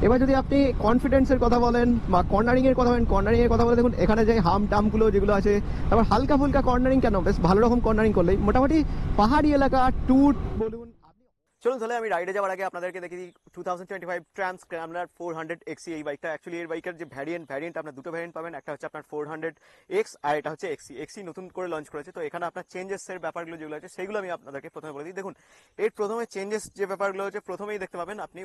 এবার যদি আপনি কনফিডেন্সের কথা বলেন বা কর্নারিং এর কথা বলেন, কর্নারিং এর কথা বলে দেখুন এখানে যে হাম টামগুলো যেগুলো আছে, তারপর হালকা ফুলকা কর্নারিং কেন, বেশ ভালো রকম কর্নারিং করলেই মোটামুটি পাহাড়ি এলাকা ট্যুর বলুন। চলুন তাহলে আমি রাইডে যাওয়ার আগে আপনাদেরকে দেখি 2025 ট্রান্স স্ক্র্যামলার 400 এই বাইকটা। অ্যাকচুয়ালি এই বাইকের যে ভ্যারিয়েন্ট আপনার দুটো ভ্যারিয়েন্ট পাবেন, একটা হচ্ছে আপনার 400X আর এটা হচ্ছে এক্সি নতুন করে লঞ্চ করেছে। তো এখানে আপনার চেঞ্জেসের ব্যাপারগুলো যেগুলো আছে সেগুলো আমি আপনাদেরকে প্রথমে বলে দিই। দেখুন এর প্রথমে চেঞ্জেস যে ব্যাপারগুলো হচ্ছে, প্রথমেই দেখতে পাবেন আপনি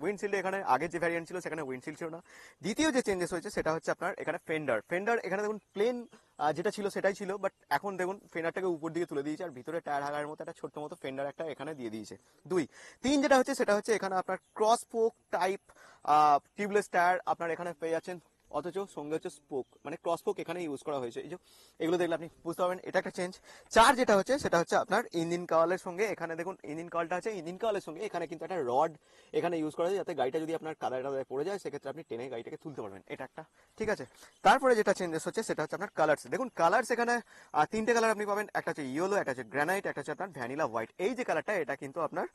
উইন্ডশিল্ড এখানে আগের যে ভ্যারিয়েন্ট ছিল সেখানে উইন্ডশিল্ড ছিল না। দ্বিতীয় যে চেঞ্জেস হয়েছে সেটা হচ্ছে আপনার এখানে ফেন্ডার এখানে দেখুন প্লেন যেটা ছিল সেটাই ছিল, বাট এখন দেখুন ফেন্ডারটাকে উপর দিকে তুলে দিয়েছে আর ভিতরে টায়ার হাগার মতো একটা ছোট্ট মতো ফেন্ডার একটা এখানে দিয়ে দিয়েছে। তিন যেটা হচ্ছে সেটা হচ্ছে এখানে আপনার cross spoke type tubeless tyre আপনার এখানে পেয়ে যাচ্ছেন, অথচ সঙ্গে হচ্ছে স্পোক, মানে ক্রস স্পোক এখানে ইউজ করা হয়েছে। এই যে এগুলো দেখলে আপনি বুঝতে পারবেন এটা একটা চেঞ্জ। যেটা হচ্ছে সেটা হচ্ছে আপনার ইঞ্জিন কাওয়ালের সঙ্গে এখানে দেখুন ইঞ্জিন কাওয়ালটা আছে, ইঞ্জিন কাওয়ালের সঙ্গে এখানে কিন্তু একটা রড এখানে ইউজ করা হয়েছে, যাতে গাড়িটা যদি আপনার কাদায় পড়ে যায় সেক্ষেত্রে আপনি টেনে গাড়িটাকে তুলতে পারবেন, এটা একটা। ঠিক আছে, তারপরে যেটা চেঞ্জেস হচ্ছে সেটা হচ্ছে আপনার কালার্স। দেখুন কালার্স এখানে তিনটে কালার আপনি পাবেন, একটা হচ্ছে ইয়েলো, একটা হচ্ছে গ্রানাইট, একটা হচ্ছে আপনার ভ্যানিলা হোয়াইট। এই যে কালারটা এটা কিন্তু আপনার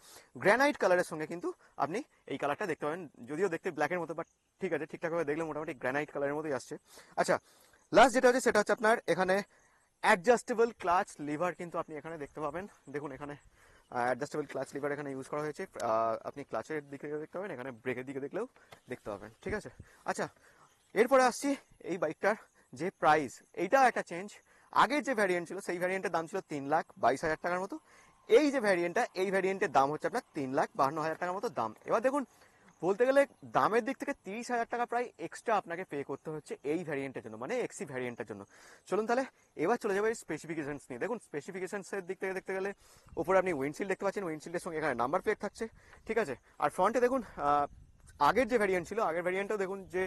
গ্রানাইট কালারের সঙ্গে কিন্তু আপনি এই কালারটা দেখতে পাবেন, যদিও দেখতে ব্ল্যাকের মতো, বাট ঠিক আছে ঠিকঠাকভাবে দেখলে মোটামুটি গ্রানাইট কালারের মতোই আসছে। আচ্ছা, লাস্ট যেটা হচ্ছে সেটা হচ্ছে আপনার এখানে অ্যাডজাস্টেবল ক্লাচ লিভার কিন্তু আপনি এখানে দেখতে পাবেন। দেখুন এখানে অ্যাডজাস্টেবল ক্লাচ লিভার এখানে ইউজ করা হয়েছে, আপনি ক্লাচের দিকে দেখতে পাবেন, এখানে ব্রেকের দিকে দেখলেও দেখতে পাবেন। ঠিক আছে, আচ্ছা এরপরে আসছি এই বাইকটার যে প্রাইস, এইটাও একটা চেঞ্জ। আগের যে ভ্যারিয়েন্ট ছিল সেই ভ্যারিয়েন্টের দাম ছিল 3,22,000 টাকার মতো। এই যে ভ্যারিয়েন্টটা, এই ভ্যারিয়েন্টের দাম হচ্ছে আপনার 3,52,000 টাকার মতো দাম। এবার দেখুন বলতে গেলে দামের দিক থেকে 30,000 টাকা প্রায় এক্সট্রা আপনাকে পে করতে হচ্ছে এই ভ্যারিয়েন্টের জন্য, মানে এক্সি ভ্যারিয়েন্টের জন্য। চলুন তাহলে এবার চলে যাবে স্পেসিফিকেশনস নিয়ে। দেখুন স্পেসিফিকেশনসের দিক থেকে দেখতে গেলে উপরে আপনি উইন্ডশিল্ড দেখতে পাচ্ছেন, উইন্ডশিল্ডের সঙ্গে এখানে নাম্বার প্লেট থাকছে। ঠিক আছে, আর ফ্রন্টে দেখুন আগের যে ভ্যারিয়েন্ট ছিল, আগের ভ্যারিয়েন্টও দেখুন যে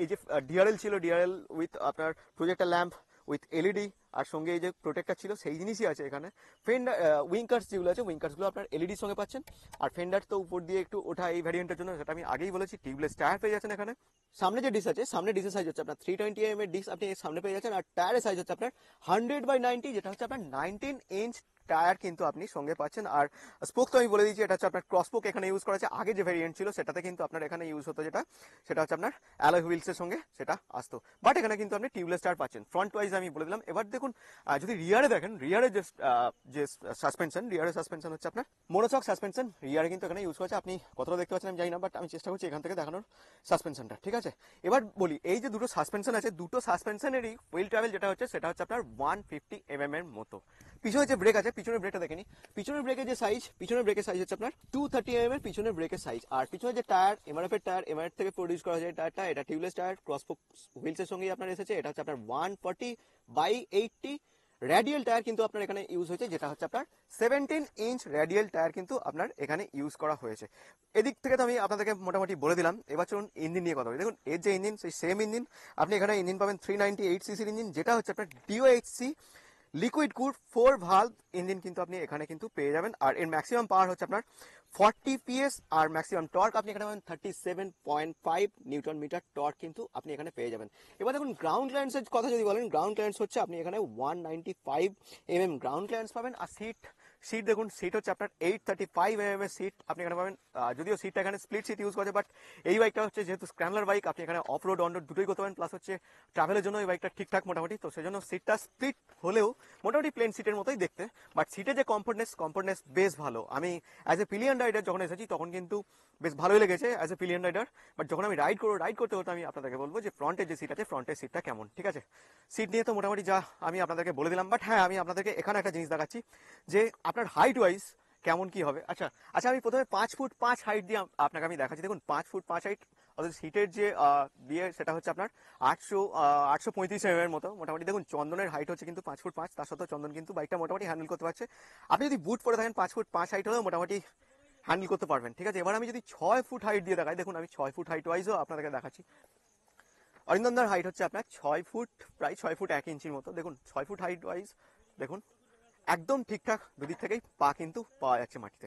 এই যে ডিআরএল ছিল, ডিআরএল উইথ আপনার প্রজেক্টর ল্যাম্প উইথ এলইডি, আর সঙ্গে এই যে প্রোটেক্টর ছিল সেই জিনিসই আছে এখানে। ফেন্ডার উইঙ্কার্স যেগুলো আছে, উইঙ্কার্সগুলো আপনার এলইডির সঙ্গে পাচ্ছেন। আর ফেন্ডার তো উপর দিয়ে একটু ওঠা এই ভ্যারিয়েন্টের জন্য, সেটা আমি আগেই বলেছি। টিউবলেস টায়ার পেয়ে যাচ্ছেন এখানে। সামনে যে ডিস আছে, সামনে ডিসের সাইজ হচ্ছে আপনার 320 এর ডিস আপনি সামনে পেয়ে যাচ্ছেন, আর টায়ারের সাইজ হচ্ছে আপনার 100/90, যেটা হচ্ছে আপনার 19 ইঞ্চ টায়ার কিন্তু আপনি সঙ্গে পাচ্ছেন। আর স্পোক তো আমি বলে দিয়েছি, এটা হচ্ছে আপনার ক্রস স্পোক এখানে ইউজ করা আছে। আগে যে ভ্যারিয়েন্ট ছিল সেটাতে কিন্তু আপনার এখানে ইউজ হতো, সেটা হচ্ছে আপনার অ্যালয় হুইলসের সঙ্গে সেটা আসতো, বাট এখানে কিন্তু আপনি টিউবলেস টায়ার পাচ্ছেন। ফ্রন্ট ওয়াইজ আমি বলে দিলাম। এবার দেখুন যদি রিয়ারে দেখেন, রিয়ারের যে সাসপেনশন হচ্ছে আপনার মোনোশক সাসপেনশন রিয়ারে কিন্তু এখানে ইউজ করেছে। আপনি কতটা দেখতে পাচ্ছেন আমি জানি না, বাট আমি চেষ্টা করছি এখান থেকে দেখানোর সাসপেনশনটা। ঠিক আছে, এবার বলি এই যে দুটো সাসপেনশন আছে, দুটো সাসপেনশনেরই হুইল ট্রাভেল যেটা হচ্ছে সেটা হচ্ছে আপনার 150 এর মতো। পিছনে যে ব্রেক আছে, পিছনের ব্রেকটা দেখেনি, পিছনের ব্রেকের যে সাইজ, পিছনের ব্রেকের সাইজ হচ্ছে আপনার 230 এর পিছনের ব্রেকের সাইজ। আর পিছনের যে টায়ার, এমআরএফ এর টায়ার, এমআরএফ থেকে প্রডিউস করা যায় টায়ারটা, এটা টিউবলেস টায়ার ক্রসপোক হুইলসের সঙ্গেই আপনার এসেছে। এটা হচ্ছে আপনার 140/80 রেডিয়াল টায়ার কিন্তু আপনার এখানে ইউজ হয়েছে, যেটা হচ্ছে আপনার 17 ইঞ্চ রেডিয়াল টায়ার কিন্তু আপনার এখানে ইউজ করা হয়েছে। এদিক থেকে তো আমি আপনাদেরকে মোটামুটি বলে দিলাম। এবার চলুন ইঞ্জিন নিয়ে কথা বলি। দেখুন এর যে ইঞ্জিন, সেই সেম ইঞ্জিন আপনি এখানে ইঞ্জিন পাবেন 398cc ইঞ্জিন, যেটা হচ্ছে আপনার DOHC liquid cooled 4 valve engine কিন্তু আপনি এখানে কিন্তু পেয়ে যাবেন। আর এর ম্যাক্সিমাম পাওয়ার হচ্ছে আপনার 40 PS, আর ম্যাক্সিমাম টর্ক আপনি এখানে পাবেন 37.5 নিউটন মিটার টর্ক কিন্তু আপনি এখানে পেয়ে যাবেন। এবার দেখুন গ্রাউন্ড ক্লিয়ারেন্সের কথা যদি বলেন, গ্রাউন্ড ক্লিয়ারেন্স হচ্ছে আপনি এখানে 195 গ্রাউন্ড ক্লিয়ারেন্স পাবেন। আর সিট দেখুন, সিট হচ্ছে আপনার 835 এর সিট আপনি এখানে পাবেন। যদিও সিটটা এখানে স্প্লিট সিট ইউজ করেছে, বাট এই বাইকটা হচ্ছে যেহেতু স্ক্র্যামলার বাইক, আপনি এখানে অফ রোড অন রোড দুটোই করতে পারেন, প্লাস হচ্ছে ট্রাভেলের জন্য এই বাইকটা ঠিকঠাক মোটামুটি। তো সেজন্য সিটটা স্প্লিট হলেও মোটামুটি প্লেন সিটের মতোই দেখতে, বাট সিটের যে কমফোর্টনেস বেশ ভালো। আমি অ্যাজ এ পিলিয়ন রাইডার যখন এসেছি তখন কিন্তু বেশ ভালোই লেগেছে as a pillion rider, but যখন আমি রাইড করতে হতো আমি আপনাদেরকে বলবো যে ফ্রন্টের যে সিট আছে, ফ্রন্টের সিটটা কেমন। ঠিক আছে, সিট নিয়ে তো মোটামুটি যা আমি আপনাদেরকে বলে দিলাম, বাট হ্যাঁ আমি আপনাদেরকে এখানে একটা জিনিস দেখাচ্ছি যে আপনার হাইট ওয়াইজ কেমন কি হবে। আচ্ছা আমি প্রথমে 5 ফুট 5 হাইট দিয়ে আপনাকে আমি দেখাচ্ছি। দেখুন 5 ফুট 5 হাইট, অর্থাৎ সিটের যে দিয়ে সেটা হচ্ছে আপনার 835 এর মতো মোটামুটি। দেখুন চন্দনের হাইট হচ্ছে কিন্তু 5 ফুট 5, তার সত্ত্বেও চন্দন কিন্তু বাইকটা মোটামুটি হ্যান্ডেল করতে পারছে। আপনি যদি বুট পরে থাকেন 5 ফুট 5 হাইট হলেও মোটামুটি হ্যান্ডেল করতে পারবেন। ঠিক আছে, এবার আমি যদি 6 ফুট হাইট দিয়ে দেখাই, দেখুন আমি 6 ফুট হাইট ওয়াইজও আপনাদেরকে দেখাচ্ছি। অরিন্দমদার হাইট হচ্ছে আপনার 6 ফুট, প্রায় 6 ফুট 1 ইঞ্চির মতো। দেখুন 6 ফুট হাইট ওয়াইজ দেখুন একদম ঠিকঠাক দুদিক থেকেই পা কিন্তু পাওয়া যাচ্ছে মাটিতে।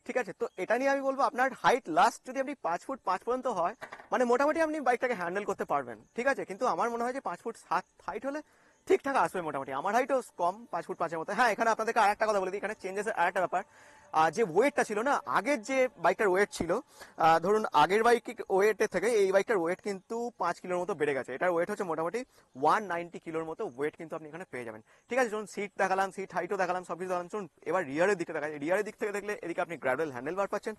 ঠিক আছে, তো এটা নিয়ে আমি বলবো আপনার হাইট লাস্ট যদি আপনি 5 ফুট 5 পর্যন্ত হয়, মানে মোটামুটি আপনি বাইকটাকে হ্যান্ডেল করতে পারবেন। ঠিক আছে, কিন্তু আমার মনে হয় যে 5 ফুট 7 হাইট হলে ঠিকঠাক আসবে মোটামুটি। আমার হাইটও কম, 5 ফুট 5 এর মতো। হ্যাঁ, এখানে আপনাদেরকে আরেকটা কথা বলে দিই, এখানে চেঞ্জেস আরেকটা ব্যাপার। যে ওয়েটটা ছিল না, আগের যে বাইকটার ওয়েট ছিল, ধরুন আগের বাইকের ওয়েটের থেকে এই বাইকটার ওয়েট কিন্তু 5 কিলোর মতো বেড়ে গেছে। এটার ওয়েট হচ্ছে মোটামুটি 190 কিলোর মতো ওয়েট কিন্তু আপনি এখানে পেয়ে যাবেন। ঠিক আছে, চলুন সিট দেখালাম, সিট হাইটও দেখালাম, সবকিছু দেখালাম। চলুন এবার রিয়ারের দিকটা দেখা যায়। রিয়ারের দিক থেকে দেখলে এদিকে আপনি গ্র্যাডুয়াল হ্যান্ডেল বার পাচ্ছেন,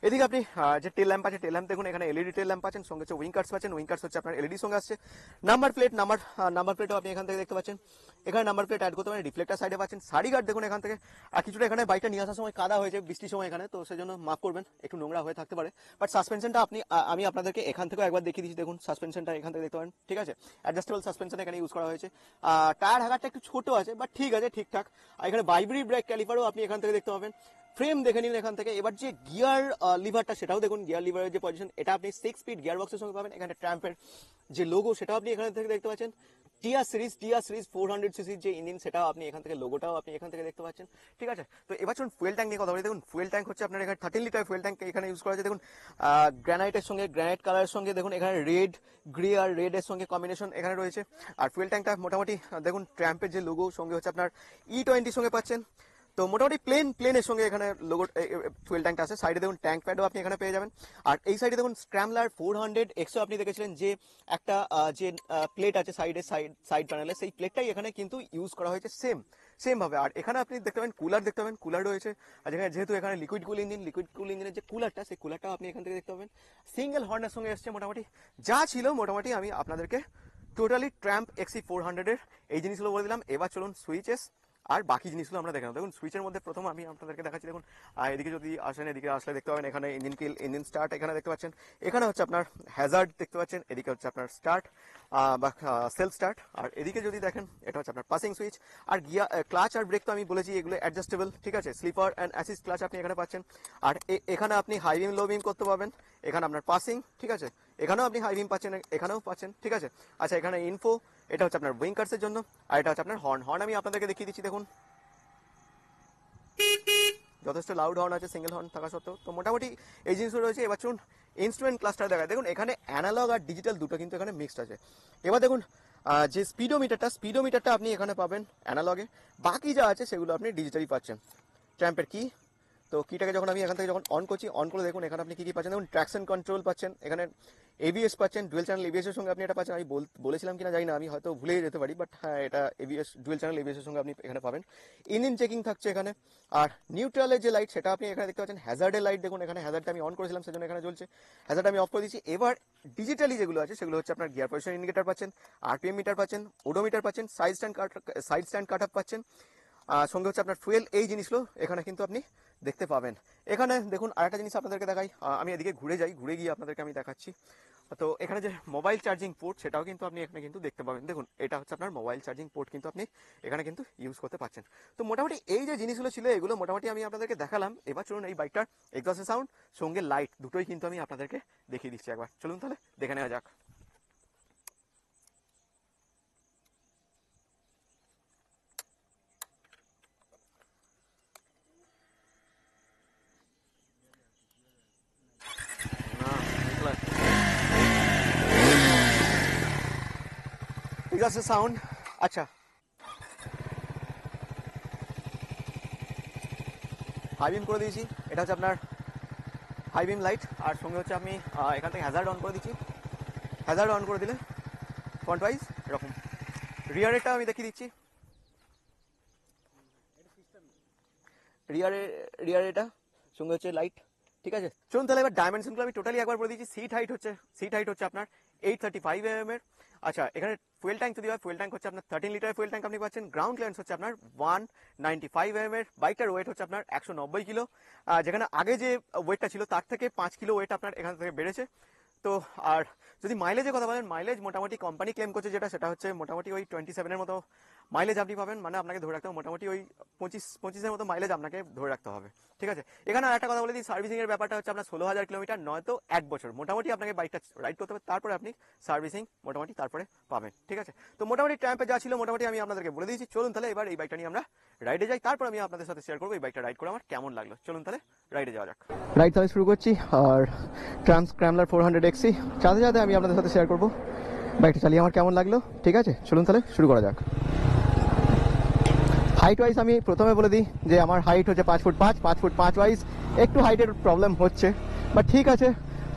এদিকে আপনি যে টেল ল্যাম্প আছে, টেল ল্যাম্প দেখুন এখানে এলইডি টেল ল্যাম্প পাচ্ছেন, সঙ্গে হচ্ছে উইঙ্কার্স পাচ্ছেন। উইঙ্কার্স হচ্ছে আপনার এলইডি সঙ্গে আসছে। নাম্বার প্লেটও আপনি এখান থেকে দেখতে পাচ্ছেন। এখানে নাম্বার প্লেট অ্যাড করতে পারেন। রিফ্লেক্টার সাইডে পাচ্ছেন। সারি গার্ড দেখুন এখান থেকে। আর কিছুটা এখানে বাইকটা নিয়ে আসার সময় কাদা হয়েছে বৃষ্টির সময় এখানে, তো সেজন্য মাফ করবেন, একটু নোংরা হয়ে থাকতে পারে। বাট সাসপেনশনটা আমি আপনাদেরকে এখান থেকেও একবার দেখিয়ে দিচ্ছি। দেখুন সাসপেনশনটা এখান থেকে দেখতে পারেন। ঠিক আছে, অ্যাডজাস্টেবল সাসপেনশন এখানে ইউজ করা হয়েছে। টায়ার হ্যাগারটা একটু ছোট আছে, বাট ঠিক আছে, ঠিকঠাক। আর এখানে ভাইব্রি ব্রেক ক্যালিপারও আপনি এখান থেকে দেখতে পাবেন। ফ্রেম দেখে নিন এখান থেকে। এবার যে গিয়ার লিভারটা সেটাও দেখুন, গিয়ার লিভারের যে পজিশন, এটা আপনি 6 স্পিড গিয়ার বক্সের সঙ্গে পাবেন। এখানে ট্রাম্পের যে লোগো সেটাও আপনি এখান থেকে দেখতে পাচ্ছেন। টিআর সিরিজ 400 সিসির যে ইঞ্জিন, সেটাও আপনি এখান থেকে, লোগোটাও আপনি এখান থেকে দেখতে পাচ্ছেন। ঠিক আছে, তো এবার চলুন ফুয়েল ট্যাঙ্ক নিয়ে কথা বলি। দেখুন ফুয়েল ট্যাঙ্ক হচ্ছে আপনার এখানে 13 লিটার ফুয়েল ট্যাঙ্ক এখানে ইউজ করা হয়েছে। দেখুন গ্রানাইটের সঙ্গে, গ্রানাইট কালারের সঙ্গে দেখুন এখানে রেড গ্রে আর রেড এর সঙ্গে কম্বিনেশন এখানে রয়েছে। আর ফুয়েল ট্যাঙ্কটা মোটামুটি দেখুন ট্রাম্পের যে লোগো সঙ্গে হচ্ছে আপনার E20 সঙ্গে পাচ্ছেন। তো মোটামুটি প্লেনের সঙ্গে এখানে লোগো ফুয়েল ট্যাঙ্কটা আছে। সাইডে দেখুন ট্যাঙ্ক প্যাডও আপনি এখানে পেয়ে যাবেন। আর এই সাইডে দেখুন স্ক্র্যামলার 400 এক্সও আপনি দেখেছিলেন যে একটা যে প্লেট আছে সাইড প্যানেলে, সেই প্লেটটাই এখানে কিন্তু ইউজ করা হয়েছে সেম ভাবে। আর এখানে আপনি দেখতে পাবেন কুলার রয়েছে। আর যেহেতু এখানে লিকুইড কুল ইঞ্জিনের যে কুলারটা, সেই কুলারটাও আপনি এখান থেকে দেখতে পাবেন। সিঙ্গেল হর্নের সঙ্গে এসছে। মোটামুটি যা ছিল মোটামুটি আমি আপনাদেরকে টোটালি ট্রাম্প XC400 এর এই জিনিসগুলো বলে দিলাম। এবার চলুন সুইচেস আর বাকি জিনিসগুলো আমরা দেখে নেব। দেখুন সুইচের মধ্যে প্রথম আমি আপনাদেরকে দেখাচ্ছি। দেখুন এদিকে যদি আসেন, এদিকে আসলে দেখতে পাবেন এখানে ইঞ্জিন কিল, ইঞ্জিন স্টার্ট এখানে দেখতে পাচ্ছেন। এখানে হচ্ছে আপনার হ্যাজার্ড দেখতে পাচ্ছেন। এদিকে হচ্ছে আপনার স্টার্ট বা সেলফ স্টার্ট। আর এদিকে যদি দেখেন এটা হচ্ছে আপনার পাসিং সুইচ। আর গিয়ার, ক্লাচ আর ব্রেক তো আমি বলেছি এগুলো অ্যাডজাস্টেবল। ঠিক আছে, স্লিপার অ্যান্ড অ্যাসিস্ট ক্লাচ আপনি এখানে পাচ্ছেন। আর এখানে আপনি হাই বিম লো বিম করতে পারবেন। এখানে আপনার পাসিং, ঠিক আছে, এখানেও আপনি হাই বিম পাচ্ছেন, এখানেও পাচ্ছেন। ঠিক আছে, আচ্ছা এখানে ইনফো, এটা হচ্ছে আপনার উইঙ্কার্সের জন্য। আর এটা হচ্ছে আপনার হর্ন আমি আপনাদেরকে দেখিয়ে দিচ্ছি। দেখুন যথেষ্ট লাউড হর্ন আছে সিঙ্গেল হর্ন থাকা সত্ত্বেও। তো মোটামুটি এই জিনিসগুলো রয়েছে। এবার চলুন ইনস্ট্রুমেন্ট ক্লাসটা দেখায়। দেখুন এখানে অ্যানালগ আর ডিজিটাল দুটো কিন্তু এখানে মিক্সড আছে। এবার দেখুন যে স্পিডোমিটারটা আপনি এখানে পাবেন অ্যানালগে, বাকি যা আছে সেগুলো আপনি ডিজিটালি পাচ্ছেন। ট্র্যাম্পের কি, তো কিটাকে যখন আমি এখান থেকে যখন অন করছি, অন করে দেখুন এখানে আপনি কি পাচ্ছেন। দেখুন ট্র্যাকশন কন্ট্রোল পাচ্ছেন, এখানে এবিএস পাচ্ছেন, ডুয়েল চ্যানেল এবিএস এর সঙ্গে আপনি এটা পাচ্ছেন। আমি বলেছিলাম কিনা জানি না, আমি হয়তো ভুলে যেতে পারি, বাট হ্যাঁ এটা এবিএস, ডুয়েল চ্যানেল এবিএস এর সঙ্গে আপনি এখানে পাবেন। ইঞ্জিন চেকিং থাকছে এখানে। আর নিউট্রালের যে লাইট সেটা আপনি এখানে দেখতে পাচ্ছেন। হ্যাজার্ডের লাইট দেখুন এখানে, হ্যাজার্ডটা আমি অন করেছিলাম সেজন্য এখানে জ্বলছে, হ্যাজার্ড আমি অফ করে দিচ্ছি। এবার ডিজিটালি যেগুলো আছে সেগুলো হচ্ছে আপনার গিয়ার পজিশন ইন্ডিকেটর পাচ্ছেন, আরপিএম মিটার পাচ্ছেন, ওডোমিটার পাচ্ছেন, সাইড স্ট্যান্ড কাট আপ পাচ্ছেন। সঙ্গে হচ্ছে আপনার ফুয়েল, এই জিনিসগুলো এখানে কিন্তু আপনি দেখতে পাবেন। এখানে দেখুন আরেকটা জিনিস আপনাদেরকে দেখাই, আমি এদিকে ঘুরে গিয়ে আপনাদেরকে আমি দেখাচ্ছি। তো এখানে যে মোবাইল চার্জিং পোর্ট সেটাও কিন্তু আপনি এখানে কিন্তু দেখতে পাবেন। দেখুন এটা হচ্ছে আপনার মোবাইল চার্জিং পোর্ট, কিন্তু আপনি এখানে কিন্তু ইউজ করতে পারছেন। তো মোটামুটি এই যে জিনিসগুলো ছিল এগুলো মোটামুটি আমি আপনাদেরকে দেখালাম। এবার চলুন এই বাইকটার এক্সস্ট সাউন্ড সঙ্গে লাইট দুটোই কিন্তু আমি আপনাদেরকে দেখিয়ে দিচ্ছি একবার। চলুন তাহলে দেখে নেওয়া যাক। এক্সস্ট সাউন্ড, আচ্ছা হাই বিম করে দিয়েছি, এটা হচ্ছে আপনার হাই বিম লাইট। আর সঙ্গে হচ্ছে আমি এখান থেকে হ্যাজার্ড অন করে দিচ্ছি। হ্যাজার্ড অন করে দিলে ফ্রন্ট ওয়াইজ এরকম। রিয়ারেরটা আমি দেখিয়ে দিচ্ছি। রিয়ার এটা সঙ্গে হচ্ছে লাইট। ঠিক আছে, চলুন তাহলে এবার ডাইমেনশনগুলো আমি টোটালি একবার বলে দিচ্ছি। সিট হাইট হচ্ছে আপনার 835 mm এর। আচ্ছা এখানে ফুয়েল ট্যাঙ্ক যদি হয়, ফুয়েল ট্যাঙ্ক হচ্ছে আপনার 13 লিটার ফুয়েল ট্যাঙ্ক আপনি পাচ্ছেন। গ্রাউন্ড ক্লিয়ারেন্স হচ্ছে আপনার 195 mm এর। বাইকটার ওয়েট হচ্ছে আপনার 190 কিলো, যেখানে আগে যে ওয়েটটা ছিল তার থেকে 5 কিলো ওয়েট আপনার এখান থেকে বেড়েছে। তো আর যদি মাইলেজের কথা বলেন, মাইলেজ মোটামুটি কোম্পানি ক্লেম করছে যেটা, সেটা হচ্ছে মোটামুটি ওই 27 এর মতো মাইলেজ আপনি পাবেন। মানে আপনাকে ধরে রাখতে হবে মোটামুটি ওই 25-25-এর মতো মাইলেজ আপনাকে ধরে রাখতে হবে। ঠিক আছে, এখানে আর একটা কথা বলে দিই, সার্ভিসিং এর ব্যাপারটা হচ্ছে আপনার 16,000 কিলোমিটার নয়তো 1 বছর মোটামুটি আপনাকে বাইকটা রাইড করতে হবে, তারপরে আপনি সার্ভিসিং মোটামুটি তারপরে পাবেন। ঠিক আছে, তো মোটামুটি ট্র্যাম্পে যা ছিল মোটামুটি আমি আপনাদেরকে বলে দিয়েছি। চলুন তাহলে এবার এই বাইকটা নিয়ে আমরা রাইডে যাই, তারপর আমি আপনাদের সাথে শেয়ার করবো এই বাইকটা রাইড করে আমার কেমন লাগলো। চলুন তাহলে রাইডে যাওয়া যাক। রাইড তাহলে শুরু করছি। আর ট্রান্স স্ক্র্যামলার 400 XC যাতে আমি আপনাদের সাথে শেয়ার করবো বাইকটা চালিয়ে আমার কেমন লাগলো। ঠিক আছে, চলুন তাহলে শুরু করা যাক। হাইট ওয়াইজ আমি প্রথমে বলে দিই যে আমার হাইট হচ্ছে 5 ফুট 5, 5 ফুট 5 ওয়াইজ একটু হাইটের প্রবলেম হচ্ছে, বাট ঠিক আছে,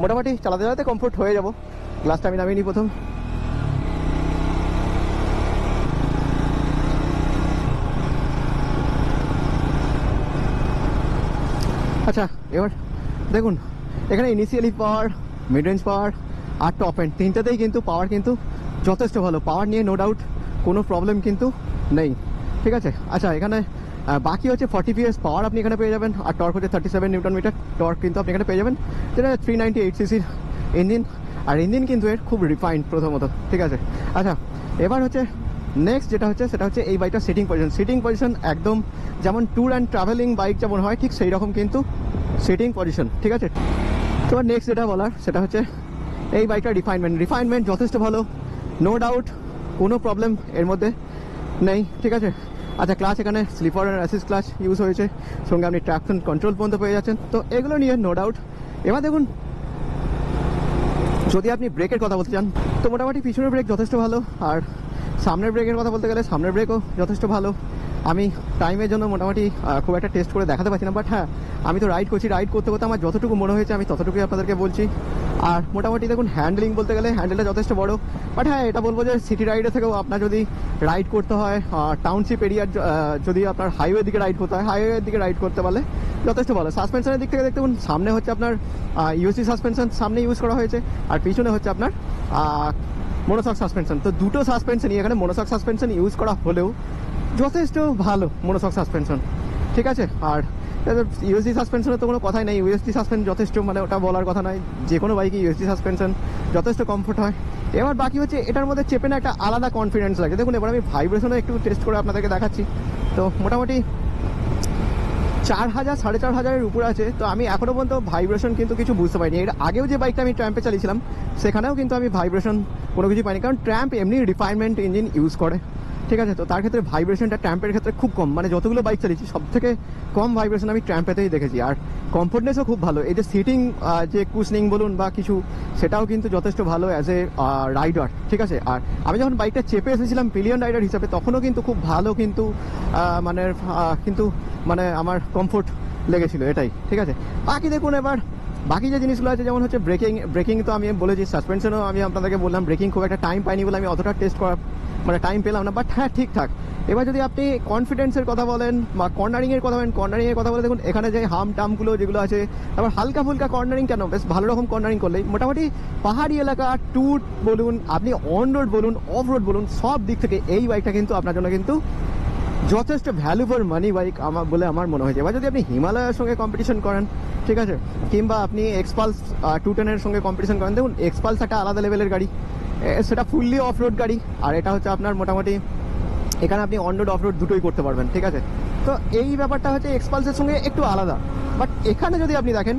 মোটামুটি চালাতে চালাতে কমফোর্ট হয়ে যাবো। গ্লাসটা আমি নামিয়ে নিই প্রথম। আচ্ছা, এবার দেখুন এখানে initially power, mid range power আর টপ এন্ড তিনটাতেই কিন্তু পাওয়ার কিন্তু যথেষ্ট ভালো। পাওয়ার নিয়ে নো ডাউট কোনো প্রবলেম কিন্তু নেই, ঠিক আছে। আচ্ছা, এখানে বাকি হচ্ছে 40 PS পাওয়ার আপনি এখানে পেয়ে যাবেন, আর টর্ক হচ্ছে 37 নিউটন মিটার টর্ক কিন্তু আপনি এখানে পেয়ে যাবেন, যেটা 398 সিসির ইঞ্জিন, আর ইঞ্জিন কিন্তু এর খুব রিফাইন্ড প্রথমত, ঠিক আছে। আচ্ছা, এবার হচ্ছে নেক্সট যেটা হচ্ছে সেটা হচ্ছে এই বাইকটার সিটিং পজিশন একদম যেমন ট্যুর অ্যান্ড ট্রাভেলিং বাইক যেমন হয় ঠিক সেই রকম কিন্তু সিটিং পজিশন, ঠিক আছে। তো নেক্সট যেটা বলার সেটা হচ্ছে এই বাইকটার রিফাইনমেন্ট যথেষ্ট ভালো, নো ডাউট কোনো প্রবলেম এর মধ্যে নেই, ঠিক আছে। আচ্ছা, ক্লাচ এখানে slipper and assist clutch use হয়েছে, সঙ্গে আপনি ট্র্যাকশন কন্ট্রোল পর্যন্ত পেয়ে যাচ্ছেন, তো এগুলো নিয়ে নো ডাউট। এবার দেখুন, যদি আপনি ব্রেকের কথা বলতে চান তো মোটামুটি পিছনের ব্রেক যথেষ্ট ভালো, আর সামনের ব্রেকের কথা বলতে গেলে সামনের ব্রেকও যথেষ্ট ভালো। আমি টাইমের জন্য মোটামুটি খুব একটা টেস্ট করে দেখাতে পারছি না, বাট হ্যাঁ, আমি তো রাইড করছি, রাইড করতে করতে আমার যতটুকু মনে হয়েছে আমি ততটুকুই আপনাদেরকে বলছি। আর মোটামুটি দেখুন হ্যান্ডলিং বলতে গেলে হ্যান্ডেলটা যথেষ্ট বড়, বাট হ্যাঁ এটা বলবো যে সিটি রাইডের থেকেও আপনার যদি রাইড করতে হয় টাউনশিপ এরিয়ার, যদি আপনার হাইওয়ের দিকে রাইড করতে হয়, হাইওয়ের দিকে রাইড করতে পারলে যথেষ্ট ভালো। সাসপেনশনের দিক থেকে দেখতে পাবেন সামনে হচ্ছে আপনার ইউএসডি সাসপেনশন সামনে ইউজ করা হয়েছে, আর পিছনে হচ্ছে আপনার মোনোসক সাসপেনশন। তো দুটো সাসপেনশনই এখানে মোনোসক সাসপেনশন ইউজ করা হলেও যথেষ্ট ভালো মোনোসক সাসপেনশন, ঠিক আছে। আর ইউএসডি সাসপেনশনের তো কোনো কথাই নেই, ইউএসডি সাসপেনশন যথেষ্ট, মানে ওটা বলার কথা নয়, যে কোনো বাইকে ইউএসডি সাসপেনশন যথেষ্ট কমফোর্ট হয়। এবার বাকি হচ্ছে এটার মধ্যে চেপে না একটা আলাদা কনফিডেন্স লাগে। দেখুন এবার আমি ভাইব্রেশনও একটু টেস্ট করে আপনাদেরকে দেখাচ্ছি। তো মোটামুটি 4000 4500-এর উপরে আছে, তো আমি এখনও পর্যন্ত ভাইব্রেশন কিন্তু কিছু বুঝতে পারিনি। এর আগেও যে বাইকটা আমি ট্র্যাম্পে চালিয়েছিলাম সেখানেও কিন্তু আমি ভাইব্রেশন কোনো কিছু পাইনি, কারণ ট্র্যাম্প এমনি রিফাইনমেন্ট ইঞ্জিন ইউজ করে, ঠিক আছে। তো তার ক্ষেত্রে ভাইব্রেশনটা ট্র্যাম্পের ক্ষেত্রে খুব কম, মানে যতগুলো বাইক চালিয়েছি সব থেকে কম ভাইব্রেশন আমি ট্র্যাম্পেতেই দেখেছি। আর কমফোর্টনেসও খুব ভালো, এই যে সিটিং যে কুশনিং বলুন বা কিছু, সেটাও কিন্তু যথেষ্ট ভালো অ্যাজ এ রাইডার, ঠিক আছে। আর আমি যখন বাইকটা চেপে এসেছিলাম পিলিয়ন রাইডার হিসাবে, তখনও কিন্তু খুব ভালো কিন্তু মানে আমার কমফোর্ট লেগেছিল, এটাই, ঠিক আছে। বাকি দেখুন এবার বাকি যে জিনিসগুলো আছে, যেমন হচ্ছে ব্রেকিং তো আমি বলেছি, সাসপেনশনও আমি আপনাদেরকে বললাম, ব্রেকিং খুব একটা টাইম পাইনি বলে আমি অতটা টেস্ট করা মানে টাইম পেলাম না, বাট হ্যাঁ ঠিকঠাক। এবার যদি আপনি কনফিডেন্সের কথা বলেন বা কর্নারিংয়ের কথা বলে দেখুন এখানে যে হাম টামগুলো যেগুলো আছে, তারপর হালকা ফুলকা কর্নারিং কেন, বেশ ভালো রকম কর্নারিং করলেই মোটামুটি পাহাড়ি এলাকা ট্যুর বলুন, আপনি অন রোড বলুন, অফ রোড বলুন, সব দিক থেকে এই বাইকটা কিন্তু আপনার জন্য কিন্তু যথেষ্ট ভ্যালু ফর মানি বাইক বলে আমার মনে হয়েছে। এবার যদি আপনি হিমালয়ের সঙ্গে কম্পিটিশন করেন, ঠিক আছে, কিংবা আপনি এক্সপালস 210-এর সঙ্গে কম্পিটিশন করেন, দেখুন এক্সপালস একটা আলাদা লেভেলের গাড়ি, সেটা ফুললি অফ রোড গাড়ি, আর এটা হচ্ছে আপনার মোটামুটি এখানে আপনি অন রোড অফ রোড দুটোই করতে পারবেন, ঠিক আছে। তো এই ব্যাপারটা হচ্ছে এক্সপালসের সঙ্গে একটু আলাদা, বাট এখানে যদি আপনি দেখেন,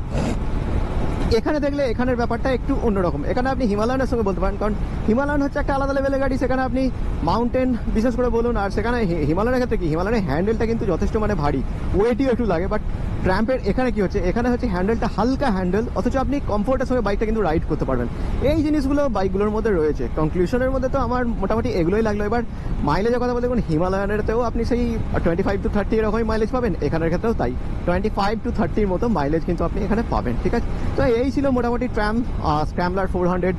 এখানে দেখলে এখানের ব্যাপারটা একটু অন্যরকম। এখানে আপনি হিমালয়ানের সঙ্গে বলতে পারেন, কারণ হিমালয়ান হচ্ছে একটা আলাদা লেভেলের গাড়ি, সেখানে আপনি মাউন্টেন বিশেষ করে বলুন, আর সেখানে হিমালয়ানের ক্ষেত্রে কি, হিমালয়ানের হ্যান্ডেলটা কিন্তু যথেষ্ট মানে ভারী, ওয়েটিও একটু লাগে, বাট ট্র্যাম্পের এখানে কি হচ্ছে, এখানে হচ্ছে হ্যান্ডেলটা হালকা হ্যান্ডেল, অথচ আপনি কমফোর্টের সঙ্গে বাইকটা কিন্তু রাইড করতে পারবেন। এই জিনিসগুলো বাইকগুলোর মধ্যে রয়েছে। কনক্লুশনের মধ্যে তো আমার মোটামুটি এগুলোই লাগলো। এবার মাইলেজের কথা বলতে দেখুন, হিমালয়ানেরতেও আপনি সেই 25 to 30 এরকমই মাইলেজ পাবেন, এখানের ক্ষেত্রেও তাই 25 to 30-র মতো মাইলেজ কিন্তু আপনি এখানে পাবেন, ঠিক আছে। তো এই ছিল মোটামুটি স্ক্র্যাম্বলার 400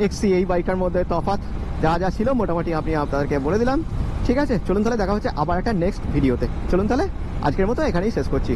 XC এই বাইকটার মধ্যে তফাৎ যা ছিল মোটামুটি আমি আপনাদেরকে বলে দিলাম, ঠিক আছে। চলুন তাহলে দেখা হচ্ছে আবার একটা নেক্সট ভিডিওতে। চলুন তাহলে আজকের মতো এখানেই শেষ করছি।